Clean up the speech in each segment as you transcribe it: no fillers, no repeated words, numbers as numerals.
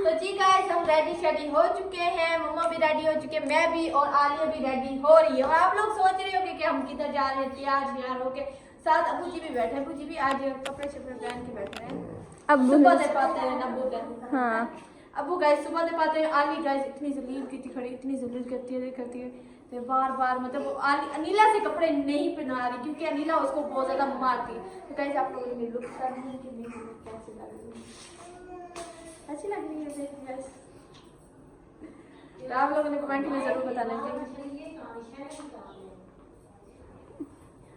तो जी गाइस हम ready shady हो चुके हैं, मम्मा भी रेडी हो चुके हैं, मैं भी और आलिया भी रेडी हो रही है। और आप लोग सोच रहे होंगे कि हम किधर जा रहे हैं तैयार होके। साथ अबू जी भी बैठे, अबू जी भी आज कपड़े शपड़े पहन के बैठे हैं। अब सुबह दे पाते हैं अबू दिन। हाँ अबू गाइस सुबह दे पाते हैं। आली गाइस इतनी जलील की थी खड़ी, इतनी जलील करती है तो बार मतलब आली अनीला से कपड़े नहीं पहना रही क्योंकि अनीला उसको बहुत ज्यादा मारती है। तो गाइस आप लोगों ने लुक कैसी लग रही है, अच्छी लग रही है गाइस। आप लोगों ने कमेंट में जरूर बताना चाहिए।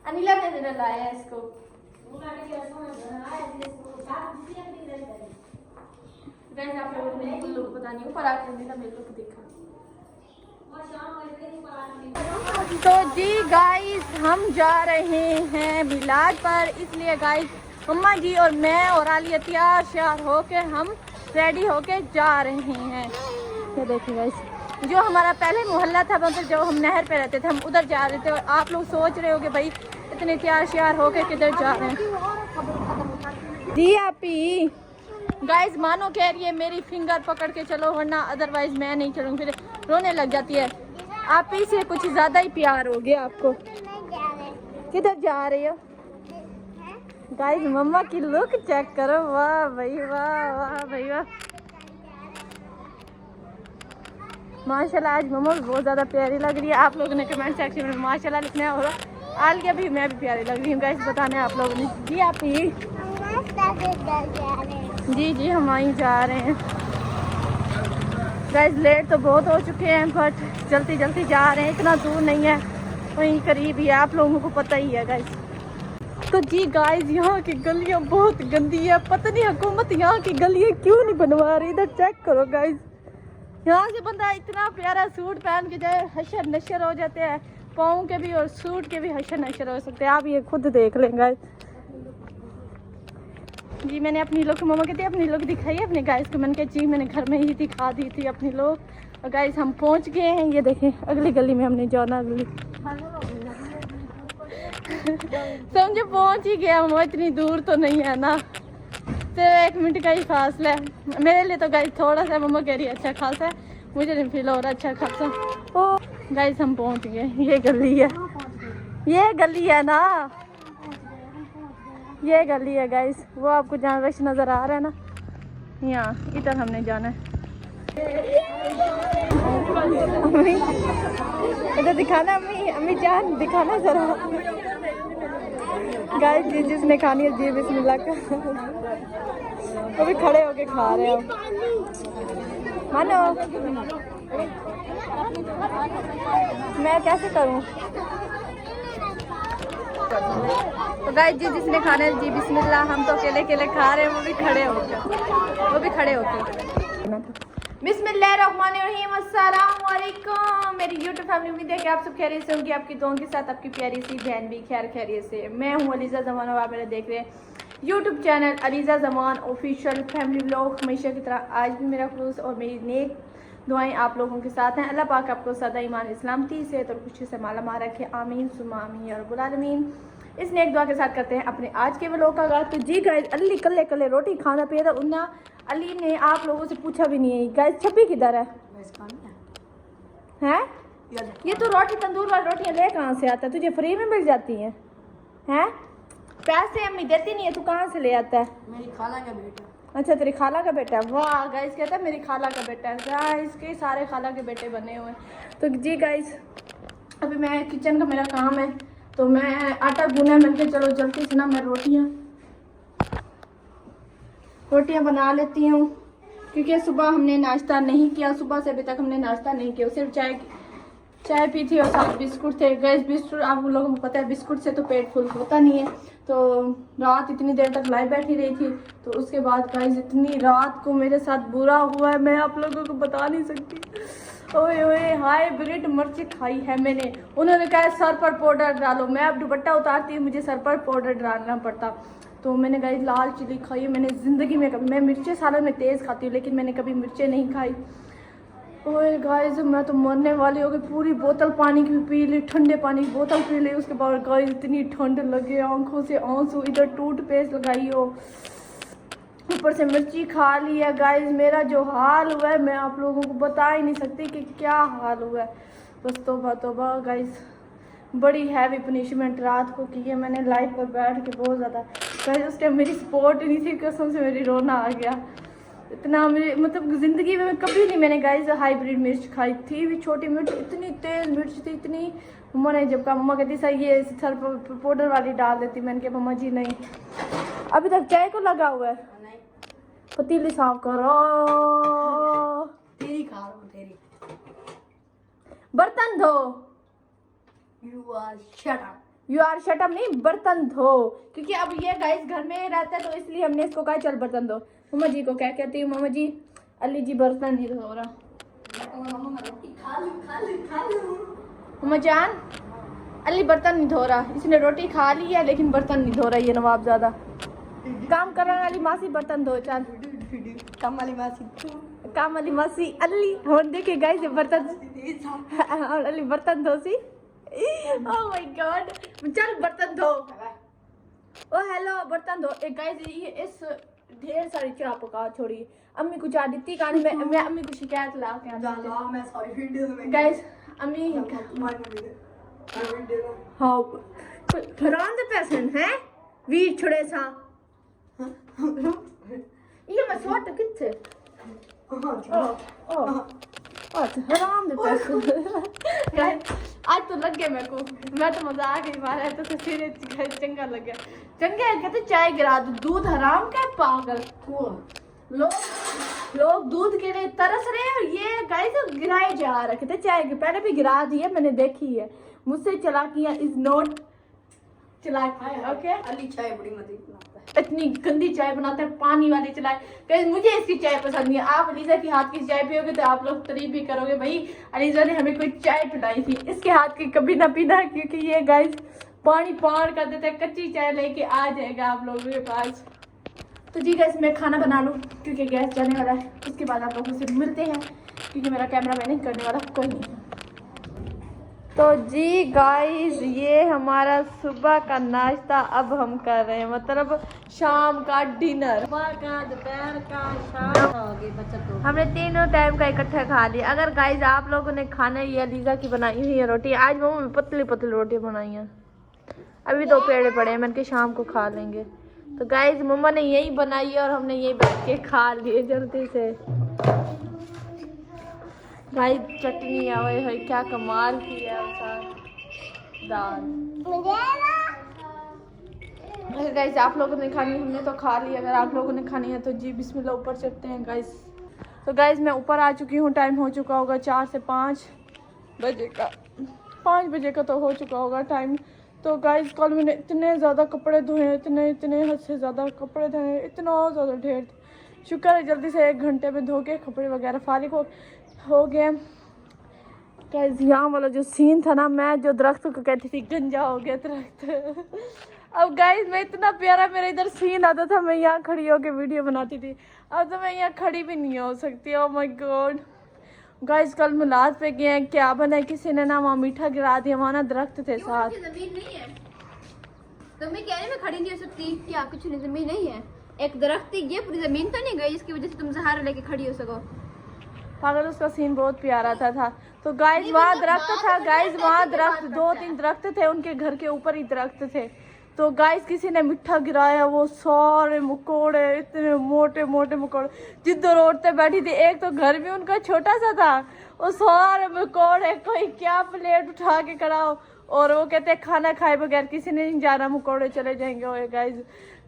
अनिला ने जरा लाया है इसको। गाइस आप लोगों ने बिल्कुल लुक बतानी ऊपर आके अनिला मेरे लुक देखा। तो जी गाइस हम जा रहे हैं मिलाद पर, इसलिए गाइस मम्मा जी और मैं और आलिया तैयार श्यार होके हम रेडी होके जा रहे हैं। ये देखिए गाइस जो हमारा पहले मोहल्ला था मतलब जब हम नहर पे रहते थे हम उधर जा रहे थे। और आप लोग सोच रहे होगे भाई इतने तैयार श्यार होके किधर जा रहे हैं। जी आप ही गाइस मानो कह रही है मेरी फिंगर पकड़ के चलो वरना अदरवाइज मैं नहीं चलूँगी, फिर रोने लग जाती है। आप ही से कुछ ज्यादा ही प्यार हो गया आपको। किधर जा रही हो गाइस? मम्मा की लुक चेक करो, वाह भाई वाह, वाह भाई वाह, माशाल्लाह। आज मम्मा भी बहुत ज्यादा प्यारी लग रही है। आप लोगों ने कमेंट सेक्शन में माशाल्लाह लिखना है और आलिया भी मैं भी प्यारी लग रही हूँ गाइस, बताना है आप लोगों ने। जी आप ही जी हम वहीं जा रहे हैं गाइस। लेट तो बहुत हो चुके हैं बट जल्दी जा रहे हैं, इतना दूर नहीं है, वहीं करीब ही है, आप लोगों को पता ही है गाइस। तो जी गाइस यहाँ की गलियाँ बहुत गंदी है, पता नहीं हुकूमत यहाँ की गलियाँ क्यों नहीं बनवा रही। इधर चेक करो गाइस, यहाँ से बंदा इतना प्यारा सूट पहन के जाए हशर नशर हो जाते हैं, पाँव के भी और सूट के भी हशर नशर हो सकते हैं। आप ये खुद देख लें गाइस। जी मैंने अपनी लुक, मम्मा कहती है अपनी लुक दिखाई है अपने गाइस को। मैंने कहा जी मैंने घर में ही दिखा दी थी अपनी लुक। और गाइस हम पहुंच गए हैं, ये देखें अगली गली में हमने जाना। अगली समझो पहुंच ही गया हम, इतनी दूर तो नहीं है ना, सिर्फ 1 मिनट का ही फासला है मेरे लिए। तो गाइस थोड़ा सा, मम्मा कह रही है अच्छा खासा है, मुझे नहीं फील हो रहा अच्छा खासा। ओ गाइस हम पहुंच गए, ये गली है, ये गली है ना, ये गली है गाइस। वो आपको जहाँ रश नजर आ रहा है ना, यहाँ इधर हमने जाना है। अम्मी इधर दिखाना, अम्मी जान दिखाना जरा गाइस। जिसने खानी है जी बिस्मिल्लाह का, वो भी खड़े होके खा रहे हो मानो। मैं कैसे करूँ? तो गाइस जी जिसने खाना है जी बिस्मिल्लाह। हम तो अकेले खा रहे हैं, वो भी खड़े होके। बिस्मिल्लाहिर्रहमानिर्रहीम, अस्सलाम वालेकुम मेरी यूट्यूब फैमिली। उम्मीद है कि आप सब खैरियत से होंगे, आपकी दुआओं के साथ आपकी प्यारी सी बहन भी खैरियत से। मैं हूँ अलीज़ा ज़मान और आप मेरे देख रहे हैं यूट्यूब चैनल अलीज़ा ज़मान ऑफिशियल फैमिली व्लॉग। हमेशा की तरह आज भी मेरा खुलूस और मेरी नेक दुआएं आप लोगों के साथ हैं। अल्लाह पाक आपको सदा ईमान इस्लामती से और खुशी से माला मार रखे, आमीन सुम्मा आमीन या रब्बुल आलमीन। इस नेक दुआ के साथ करते हैं अपने आज के व्लॉग का आगाज़। तो जी गाइस अली कल्ले रोटी खाना पिया था उन्ना, अली ने आप लोगों से पूछा भी नहीं है गाइस छब्बी किधर है? हैं ये तो रोटी तंदूर वाली रोटियां ले कहाँ से आता है? तुझे फ्री में मिल जाती हैं? पैसे अम्मी देती नहीं है, तू कहाँ से ले आता है? मेरी खाला का बेटा। अच्छा तेरी खाला का बेटा, वाह गाइस कहता है मेरी खाला का बेटा है। गाइस के सारे खाला के बेटे बने हुए हैं। तो जी गाइस अभी मैं किचन का मेरा काम है, तो मैं आटा गूना, मैंने चलो जल्दी से ना मैं रोटियां बना लेती हूँ क्योंकि सुबह हमने नाश्ता नहीं किया, सुबह से अभी तक हमने नाश्ता नहीं किया, सिर्फ चाय पी थी और साथ बिस्कुट थे। गैस बिस्कुट आप लोगों को पता है बिस्कुट से तो पेट फुल होता नहीं है। तो रात इतनी देर तक लाइव बैठी रही थी, तो उसके बाद गाइस इतनी रात को मेरे साथ बुरा हुआ है मैं आप लोगों को बता नहीं सकती। ओए ओए हाइब्रिड मिर्ची खाई है मैंने। उन्होंने कहा सर पर पाउडर डालो, मैं अब दुपट्टा उतारती हूँ मुझे सर पर पाउडर डालना पड़ता। तो मैंने गाइस लाल चिली खाई है मैंने ज़िंदगी में कभी, मैं मिर्चें सालों में तेज़ खाती हूँ लेकिन मैंने कभी मिर्चें नहीं खाई। ओए गाइस मैं तो मरने वाली हो गई, पूरी बोतल पानी की पी ली, ठंडे पानी की बोतल पी ली। उसके बाद गाइस इतनी ठंड लगे, आंखों से आंसू, इधर टूथपेस्ट लगाई हो। ऊपर से मिर्ची खा ली है गाइस। मेरा जो हाल हुआ है मैं आप लोगों को बता ही नहीं सकती कि क्या हाल हुआ है। बस तौबा तौबा गाइस, बड़ी हैवी पनिशमेंट रात को की है मैंने लाइट पर बैठ के बहुत ज़्यादा। गाइस उस टाइम मेरी सपोर्ट नहीं थी, कसम से मेरी रोना आ गया। इतना मेरी मतलब ज़िंदगी में कभी नहीं मैंने गाइस हाइब्रिड मिर्च खाई थी। भी छोटी मिर्च, इतनी तेज़ मिर्च थी, इतनी। मम्मा ने जब कहा, मम्मा कहती सही ये सर पाउडर वाली डाल देती। मैंने कहा मम्मा जी नहीं, अभी तक चाय को लगा हुआ है। पतीली साफ करो, तेरी खा रहा हूँ तेरी। बर्तन धो। You are shut up. You are shut up नहीं, बर्तन धो। क्योंकि अब ये गाइस घर में रहता है तो इसलिए हमने इसको कहा चल बर्तन धो। मम्मा जी को क्या कहती हूँ, मम्मा जी अली जी बर्तन नहीं धो रहा। मम्मा जान अली बर्तन नहीं धो रहा, इसने रोटी खा ली है लेकिन बर्तन नहीं धो रहा। ये नवाब ज्यादा काम करने वाली मासी बर्तन धो। चल काम वाली मासी, काम वाली मासी अली हम देखे गाइस बर्तन अली बर्तन धो सी। ओह माय गॉड, चल बर्तन धो। ओ हेलो बर्तन धो। एक गाइस ये इस ढेर सारी चाय पका छोड़ी। अम्मी को चाय दी कहानी में, मैं अम्मी को शिकायत ला के मैं सॉरी वीडियो में गाइस अम्मी हाँ फरान दे पैसे हैं वीर छुड़े सा ये मैं सोट किथे हराम दे पैसे। गाइस आज तो लग गया मेरे को, मैं तो मजा आ गई मारा है तो सीरियस चंगा लग गया। चंगा कहते चाय गिरा दो, दूध हराम का पागल। लोग दूध के लिए तरस रहे हैं, ये गाइस गिराए जा रहे थे चाय के। पहले भी गिरा दी है मैंने, देखी है। मुझसे चालाकियां इज नॉट चालाकी। ओके अली चाय बड़ी मजे बनाता है, इतनी गंदी चाय बनाता है, पानी वाली चाय। गाइस मुझे इसकी चाय पसंद नहीं है। आप अलीजा के हाथ की चाय पियोगे तो आप लोग तारीफ भी करोगे, भाई अलीजा ने हमें कोई चाय पिलाई थी। इसके हाथ की कभी ना पीना, क्योंकि ये गाइस पानी पार कर देता है। कच्ची चाय लेके आ जाएगा आप लोगों के पास। तो जी गाइस मैं खाना बना लूँ क्योंकि गैस जाने वाला है। उसके बाद आप लोगों से मिलते हैं क्योंकि मेरा कैमरा मैनेज करने वाला कोई नहीं है। तो जी गाइस ये हमारा सुबह का नाश्ता अब हम कर रहे हैं, मतलब शाम का डिनर। सुबह का, दोपहर का, शाम का हो गई बचत हो। हमने तीनों टाइम का इकट्ठा खा लिया। अगर गाइस आप लोगों ने खाना ये अलीजा की बनाई हुई है रोटी, आज मम्मा ने पतली पतली रोटी बनाई है। अभी दो पेड़े पड़े हैं, मैंने के शाम को खा लेंगे। तो गाइस मम्मा ने यही बनाई है और हमने यही बैठ के खा लिए जल्दी से। गाइस चटनी आवे है, क्या कमाल की है दाल। अगर गाइस आप लोगों ने खानी, हमने तो खा ली। अगर आप लोगों ने खानी है तो जी बिस्मिल्लाह ऊपर चढ़ते हैं गाइस। तो गाइस मैं ऊपर आ चुकी हूँ, टाइम हो चुका होगा 4 से 5 बजे का। 5 बजे का तो हो चुका होगा टाइम। तो गाइस कल मैंने इतने ज़्यादा कपड़े धोए, इतने हद से ज़्यादा कपड़े धोए, इतना ज़्यादा ढेर। शुक्र है जल्दी से 1 घंटे में धो के कपड़े वगैरह फारिग हो गए। गाइस यहाँ वाला जो सीन था ना, मैं जो दरख्त को कहती थी गंजा हो गया दरख्त। अब गाइस मैं इतना प्यारा मेरा इधर सीन आता था, मैं यहाँ खड़ी होकर वीडियो बनाती थी। अब तो मैं यहाँ खड़ी भी नहीं हो सकती। ओह माय गॉड गाइस कल मिलाद पे गए हैं, क्या बना है, किसी ने ना वहाँ मीठा गिरा दिया। वहाँ ना दरख्त थे साथ। जमीन नहीं है तो मैं कहने में खड़ी नहीं हो सकती, क्या कुछ नहीं, जमीन नहीं है। एक दरख्त ही ये पूरी जमीन तो नहीं गई जिसकी वजह से तुम सहारा लेके खड़ी हो सको। पागल उसका सीन बहुत प्यारा था। तो गाइस वहाँ दरख्त था, गाइस वहाँ दरख्त 2-3 दरख्त थे, उनके घर के ऊपर ही दरख्त थे। तो गाइस किसी ने मिठा गिराया, वो सारे मकोड़े, इतने मोटे मोटे मकोड़े जिधर औरतें बैठी थी। एक तो घर भी उनका छोटा सा था, वो सारे मकोड़े, कोई क्या प्लेट उठा के कराओ। और वो कहते खाना खाए बगैर किसी ने नहीं जाना, मकोड़े चले जाएंगे। और गाइस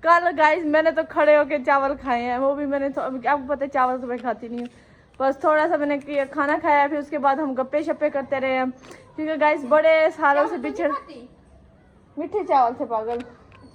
कल गाइस मैंने तो खड़े होके चावल खाए हैं, वो भी मैंने तो आपको पता है चावल तो मैं खाती नहीं हूँ, बस थोड़ा सा मैंने खाना खाया। फिर उसके बाद हम गप्पे शप्पे करते रहे हैं क्योंकि गाइस बड़े सालों से पिछड़ मीठे चावल थे पागल।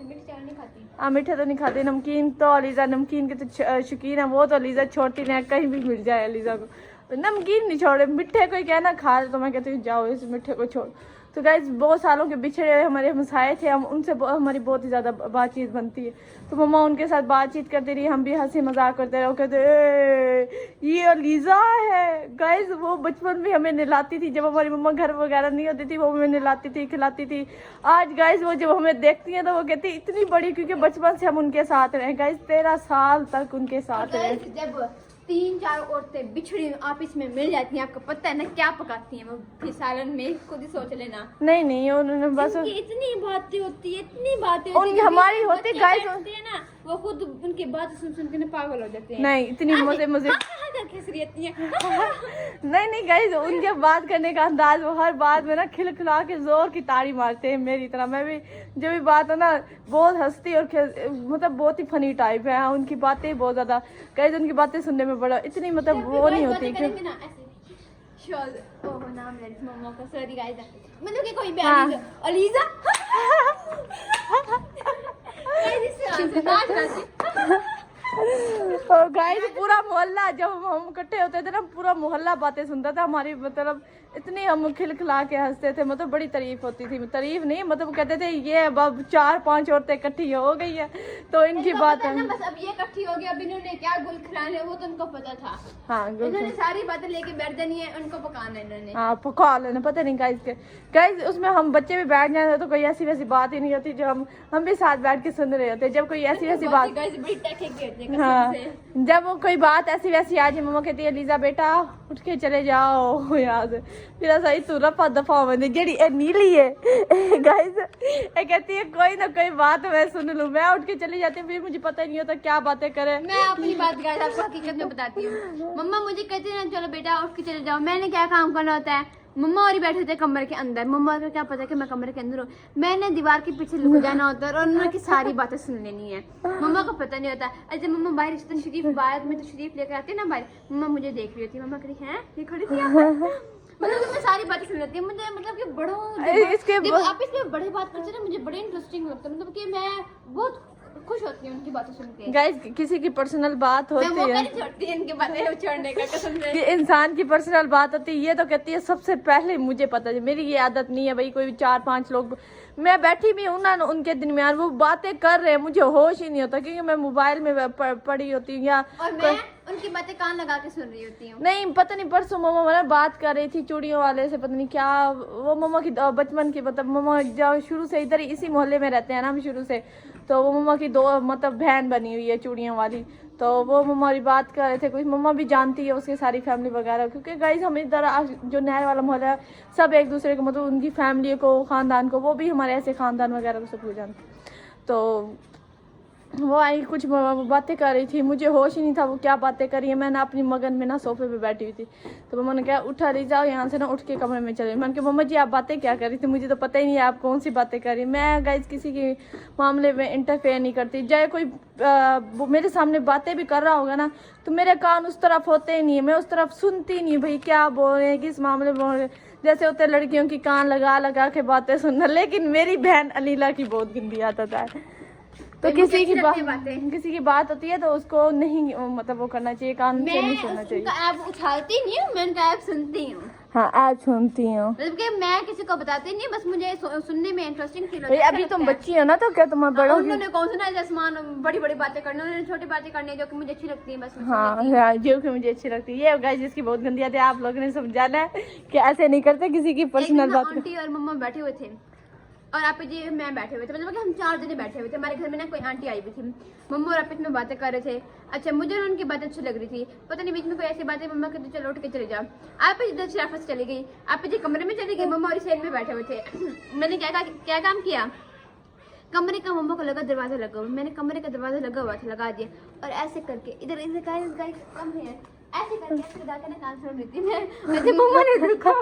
मीठे चावल नहीं खाती? हाँ मीठे तो नहीं खाती। नमकीन तो अलीजा नमकीन के तो शौकीन है, वो तो अलीजा छोड़ती नहीं, कहीं भी मिल जाए अलीजा को तो नमकीन नहीं छोड़े। मिठे कोई कहना खा तो मैं कहती हूँ जाओ इस मिठे को छोड़। तो गाइज बहुत सालों के बिछड़े हमारे हमसाए थे, हम उनसे हमारी बहुत ही ज़्यादा बातचीत बनती है। तो मम्मा उनके साथ बातचीत करती रही, हम भी हंसी मजाक करते रहे। वो कहते ये अलीज़ा है। गाइज वो बचपन में हमें नहलाती थी, जब हमारी मम्मा घर वगैरह नहीं होती थी वो हमें नहलाती थी, खिलाती थी। आज गाइज वो जब हमें देखती हैं तो वो कहती इतनी बड़ी, क्योंकि बचपन से हम उनके साथ रहे गाइज, 13 साल तक उनके साथ रहे। जब 3-4 औरतें बिछड़ी आपस में मिल जाती हैं, आपको पता है ना क्या पकाती हैं वो फिर सालन में, खुद ही सोच लेना। नहीं उन्होंने बस इतनी बातें होती है, इतनी बातें उनकी हमारी होती गाइस होती है ना, वो खुद उनकी बात सुन सुन के ना पागल हो जाते हैं। नहीं इतनी मजे नहीं गाइस, उनके बात करने का अंदाज, वो हर बात में ना खिलखिला के जोर की ताड़ी मारते हैं मेरी तरह। मैं भी जब भी बात है ना बहुत हंसती और मतलब बहुत ही फनी टाइप है उनकी बातें, बहुत ज्यादा गाइस उनकी बातें सुनने में बड़ा इतनी मतलब वो नहीं होती कि नाम ले मम्मा का, सॉरी गाइस, मतलब कि कोई भी अलीज़ा और गाइस पूरा मोहल्ला, जब हम इकट्ठे होते थे ना पूरा मोहल्ला बातें सुनता था हमारी, मतलब इतनी हम खिलखिला के हंसते थे, मतलब बड़ी तारीफ होती थी। तारीफ नहीं, मतलब कहते थे ये अब 4-5 औरतें इकट्ठी हो गई है तो इनकी बात है बस अब ये इकट्ठी हो गई, अब इन्होंने क्या गुल खिलाने वो तो उनको पता था। हाँ इन्होंने सारी बातें लेके बैठ जानी है, उनको पकाना इन्होंने। हाँ पका लेना, पता नहीं गाइस के गाइस उसमें हम बच्चे भी बैठ जाए तो कोई ऐसी वैसी बात ही नहीं होती, जो हम भी साथ बैठ के सुन रहे होते। जब कोई ऐसी वैसी बात, हाँ जब वो कोई बात ऐसी वैसी आ जाए, मम्मा कहती है अलीज़ा बेटा उठ के चले जाओ यहाँ से, फिर ऐसा ही तू रफा दफा बने जेडी नीली है गाइस, ये कहती है कोई ना कोई बात मैं सुन लूं, मैं उठ के चली जाती हूँ, फिर मुझे पता ही नहीं होता क्या बातें करे। मैं अपनी बात गाइस आपको हकीकत में बताती हूँ। मम्मा मुझे कहती है ना चलो बेटा उठ के चले जाओ, मैंने क्या काम करना होता है, मम्मा और ही बैठे थे कमरे के अंदर, मम्मा को क्या पता कि मैं कमरे के अंदर हूँ, मैंने दीवार के पीछे लुक जाना होता है और उनकी सारी बातें सुन लेनी है, मम्मा को पता नहीं होता। अच्छा मम्मा बाहर रिश्तन शरीफ बाहर में तो शरीफ लेकर आती है ना बाहर, मम्मा मुझे देख रही होती है, मम्मा कह है ये खड़ी थी मतलब मैं सारी बातें सुन लेती हूँ। मुझे मतलब कि बड़ों इसके आप इसमें बड़े बात करते ना, मुझे बड़े इंटरेस्टिंग लगता है, मतलब कि मैं बहुत खुश होती हूँ उनकी बातें सुन के। गाइस किसी की पर्सनल बात होती है, छोड़ती है इनकी बातें छोड़ने का, कसम से कि इंसान की पर्सनल बात होती है, ये तो कहती है सबसे पहले मुझे पता है। मेरी ये आदत नहीं है भाई, कोई 4-5 लोग मैं बैठी भी हूँ ना उनके दरमियान, वो बातें कर रहे हैं मुझे होश ही नहीं होता, क्योंकि मैं मोबाइल में पड़ी होती हूँ या और मैं उनकी बातें कान लगा के सुन रही होती हूँ। नहीं पता नहीं, परसों मम्मा बात कर रही थी चूड़ियों वाले से, पता नहीं क्या वो मम्मा की बचपन की, मतलब मम्मा जब शुरू से इधर इसी मोहल्ले में रहते हैं ना हम शुरू से, तो वो मम्मा की 2 मतलब बहन बनी हुई है चूड़ियों वाली, तो वो मम्मा की बात कर रहे थे, कुछ मम्मा भी जानती है उसकी सारी फैमिली वगैरह, क्योंकि गाइस हम इधर जो नहर वाला मोहल्ला है सब एक दूसरे को, मतलब उनकी फैमिली को खानदान को, वो भी हमारे ऐसे खानदान वगैरह को सबको जानते। तो वो आई कुछ बातें कर रही थी, मुझे होश ही नहीं था वो क्या बातें कर रही है, मैंने अपनी मगन में ना सोफे पे बैठी हुई थी, तो मम्मा ने कहा उठा ले जाओ यहाँ से ना, उठ के कमरे में चले। मैंने कहा मम्मा जी आप बातें क्या कर रही थी, मुझे तो पता ही नहीं है आप कौन सी बातें कर रही। मैं गाइस किसी के मामले में इंटरफेयर नहीं करती, चाहे कोई मेरे सामने बातें भी कर रहा होगा ना तो मेरे कान उस तरफ होते ही नहीं है, मैं उस तरफ सुनती नहीं भाई क्या बोल रहे हैं, किस मामले में बोल रहे हैं, जैसे होते लड़कियों की कान लगा लगा के बातें सुनना। लेकिन मेरी बहन अलीला की बहुत गंदी आदत है, तो किसी की बात होती है तो उसको नहीं मतलब वो करना चाहिए, कान से नहीं सुनना चाहिए। ऐप उछालती नहीं हूँ, मैं उनका ऐप सुनती हूँ। हाँ ऐप सुनती हूँ, मतलब कि मैं किसी को बताती नहीं, बस मुझे सुनने में इंटरेस्टिंग फील होता है। अभी तुम बच्ची हो ना तो क्या तुम बड़ों उन्होंने कौन सुना है आसमान, बड़ी बड़ी बातें करना, उन्होंने छोटी बातें करनी जो कि मुझे अच्छी लगती है बस। हाँ जो कि मुझे अच्छी लगती है, ये गाइस जिसकी बहुत गंदी आदत है, आप लोगों ने समझाना है कि ऐसे नहीं करते किसी की पर्सनल बात। आंटी और मम्मा बैठे हुए थे और आप जी मैं बैठे हुए थे, मतलब कि हम 4 जने बैठे हुए थे, हमारे घर में ना कोई आंटी आई हुई थी, मम्मा और आप में बातें कर रहे थे। अच्छा मुझे उनकी बातें अच्छी लग रही थी, पता नहीं बीच में कोई ऐसी बातें, मम्मा कहते चलो उठ के चले जाओ, आप इधर शराफत से चली गई, आप जी कमरे में चली गई, मम्मा और साइड में बैठे हुए थे। मैंने क्या काम किया, कमरे का मम्मा को लगा दरवाजा लगा हुआ, मैंने कमरे का दरवाजा लगा हुआ था लगा दिया, और ऐसे करके इधर इधर कम है ऐसे करके ऐसे लगा के ना कान सुन रही थी मैं। अच्छा मम्मा ने देखा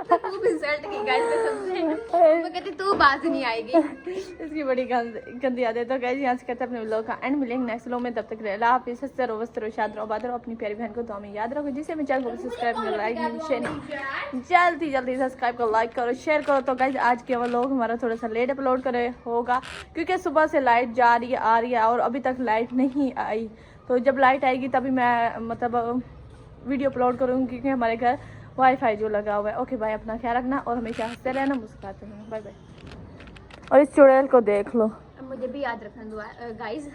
तो खूब इंसल्ट की गाइस कसम से, वो कहती तू बात नहीं आएगी। इसकी बड़ी गंदी आदत है। तो गाइस यहाँ से करते अपने व्लॉग का एंड, मिलेंगे नेक्स्ट व्लॉग में, तब तक अल्लाह हाफिज़, हंसते रहो वसते रहो शाद रहो आबाद रहो, अपनी प्यारी बहन को दुआ में याद रखो, जिसे मैं चैनल को सब्सक्राइब करो, लाइक शेयर जल्दी सब्सक्राइब करो, लाइक करो, शेयर करो। तो गाइस आज के व्लॉग हमारा थोड़ा सा लेट अपलोड करे होगा, क्योंकि सुबह से लाइट जा रही है आ रही है और अभी तक लाइट नहीं आई, तो जब लाइट आएगी तभी मैं मतलब वीडियो अपलोड करूँगी, क्योंकि हमारे घर वाईफाई जो लगा हुआ है। ओके बाय, अपना ख्याल रखना और हमेशा हंसते रहना, मुस्कुराते रहना। Bye bye. और इस चुड़ैल को देख लो। अब मुझे भी याद रखना दुआ गाइस।